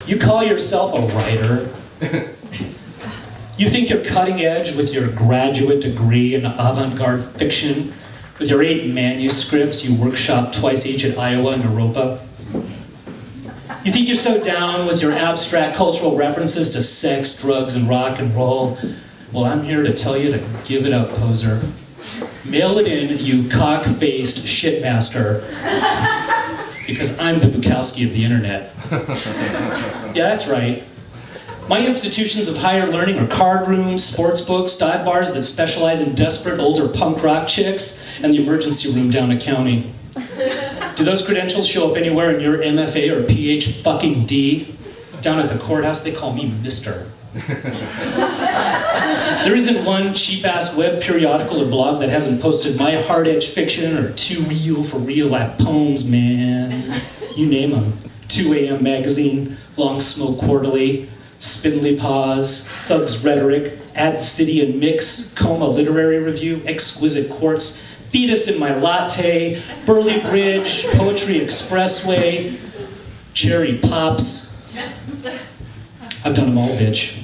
You call yourself a writer? You think you're cutting edge with your graduate degree in avant-garde fiction, with your 8 manuscripts you workshop twice each at Iowa and Europa? You think you're so down with your abstract cultural references to sex, drugs, and rock and roll? Well, I'm here to tell you to give it up, poser. Mail it in, you cock-faced shitmaster. Because I'm the Bukowski of the internet. Yeah, that's right. My institutions of higher learning are card rooms, sports books, dive bars that specialize in desperate older punk rock chicks, and the emergency room down at County. Do those credentials show up anywhere in your MFA or PhD fucking D? Down at the courthouse, they call me Mister. There isn't one cheap-ass web periodical or blog that hasn't posted my hard-edge fiction or too real for real poems, man. You name them. 2 AM Magazine, Long Smoke Quarterly, Spindly Paws, Thugs Rhetoric, Ad City and Mix, Coma Literary Review, Exquisite Quartz, Fetus in My Latte, Burley Bridge, Poetry Expressway, Cherry Pops. I've done them all, bitch.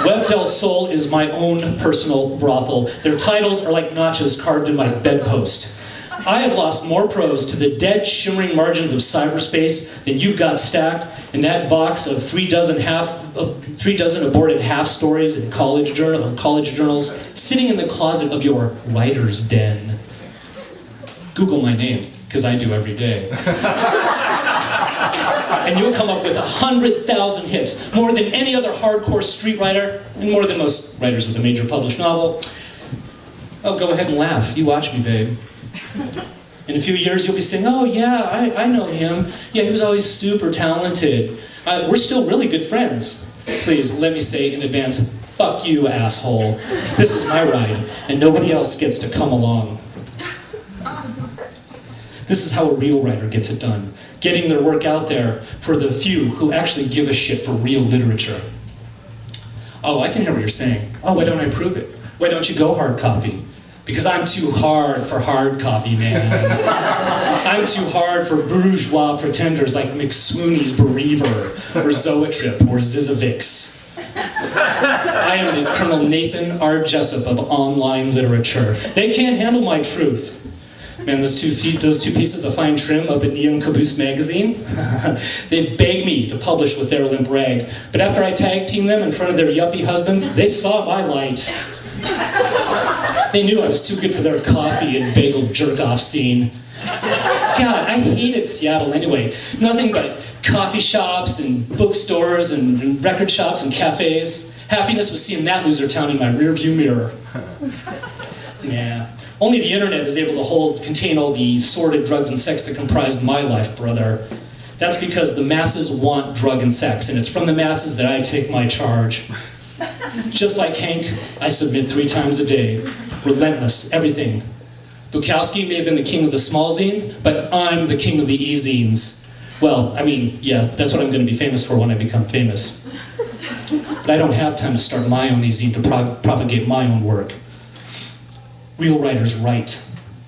Web del Sol is my own personal brothel. Their titles are like notches carved in my bedpost. I have lost more prose to the dead, shimmering margins of cyberspace than you've got stacked in that box of 3 dozen aborted half stories in college journals, sitting in the closet of your writer's den. Google my name, because I do every day. And you'll come up with 100,000 hits, more than any other hardcore street writer, and more than most writers with a major published novel. Oh, go ahead and laugh. You watch me, babe. In a few years, you'll be saying, oh yeah, I know him. Yeah, he was always super talented. We're still really good friends. Please, let me say in advance, fuck you, asshole. This is my ride, and nobody else gets to come along. This is how a real writer gets it done, getting their work out there for the few who actually give a shit for real literature. Oh, I can hear what you're saying. Oh, why don't I prove it? Why don't you go hard copy? Because I'm too hard for hard copy, man. I'm too hard for bourgeois pretenders like McSweeney's Bereaver, or Zoetrip, or Zizavix. I am the Colonel Nathan R. Jessup of online literature. They can't handle my truth. Man, those two pieces of fine trim up at Neon Caboose magazine, they begged me to publish with their limp rag. But after I tag teamed them in front of their yuppie husbands, they saw my light. They knew I was too good for their coffee and bagel jerk-off scene. God, I hated Seattle anyway. Nothing but coffee shops and bookstores and record shops and cafes. Happiness was seeing that loser town in my rearview mirror. Yeah. Only the internet is able to contain all the sordid drugs and sex that comprise my life, brother. That's because the masses want drug and sex, and it's from the masses that I take my charge. Just like Hank, I submit 3 times a day. Relentless, everything. Bukowski may have been the king of the small zines, but I'm the king of the e-zines. Well, I mean, yeah, that's what I'm going to be famous for when I become famous. But I don't have time to start my own e-zine to propagate my own work. Real writers write.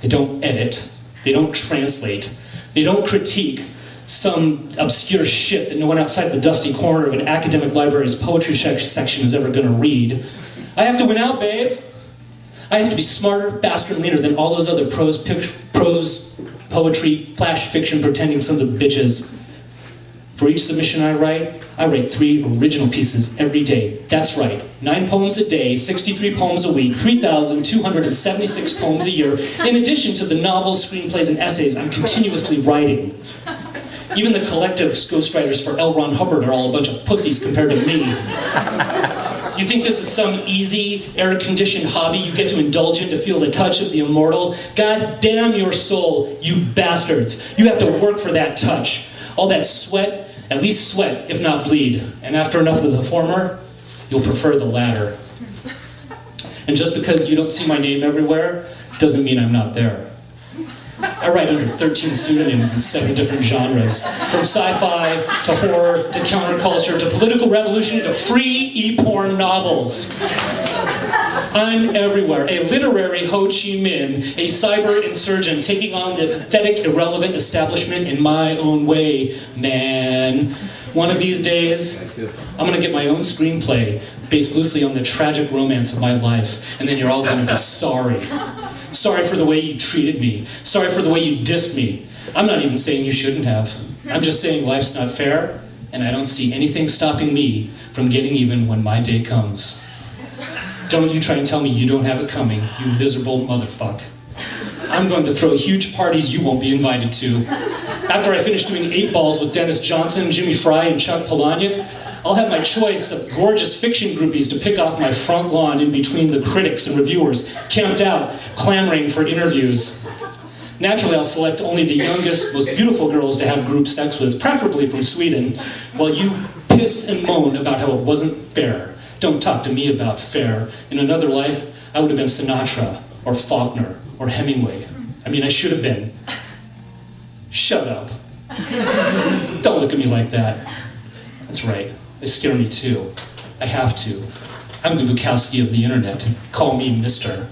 They don't edit. They don't translate. They don't critique some obscure shit that no one outside the dusty corner of an academic library's poetry section is ever going to read. I have to win out, babe. I have to be smarter, faster, and leaner than all those other prose, poetry, flash fiction pretending sons of bitches. For each submission I write 3 original pieces every day. That's right, 9 poems a day, 63 poems a week, 3,276 poems a year, in addition to the novels, screenplays, and essays I'm continuously writing. Even the collective ghostwriters for L. Ron Hubbard are all a bunch of pussies compared to me. You think this is some easy, air-conditioned hobby you get to indulge in to feel the touch of the immortal? God damn your soul, you bastards. You have to work for that touch. All that sweat, at least sweat, if not bleed. And after enough of the former, you'll prefer the latter. And just because you don't see my name everywhere, doesn't mean I'm not there. I write under 13 pseudonyms in 7 different genres, from sci-fi to horror to counterculture to political revolution to free e-porn novels. I'm everywhere, a literary Ho Chi Minh, a cyber insurgent taking on the pathetic, irrelevant establishment in my own way, man. One of these days, I'm gonna get my own screenplay based loosely on the tragic romance of my life, and then you're all gonna be sorry. Sorry for the way you treated me. Sorry for the way you dissed me. I'm not even saying you shouldn't have. I'm just saying life's not fair, and I don't see anything stopping me from getting even when my day comes. Don't you try and tell me you don't have it coming, you miserable motherfucker. I'm going to throw huge parties you won't be invited to. After I finish doing 8 balls with Dennis Johnson, Jimmy Fry, and Chuck Palahniuk, I'll have my choice of gorgeous fiction groupies to pick off my front lawn in between the critics and reviewers, camped out, clamoring for interviews. Naturally, I'll select only the youngest, most beautiful girls to have group sex with, preferably from Sweden, while you piss and moan about how it wasn't fair. Don't talk to me about fair. In another life, I would have been Sinatra, or Faulkner, or Hemingway. I mean, I should have been. Shut up. Don't look at me like that. That's right, they scare me too. I have to. I'm the Bukowski of the internet. Call me Mr.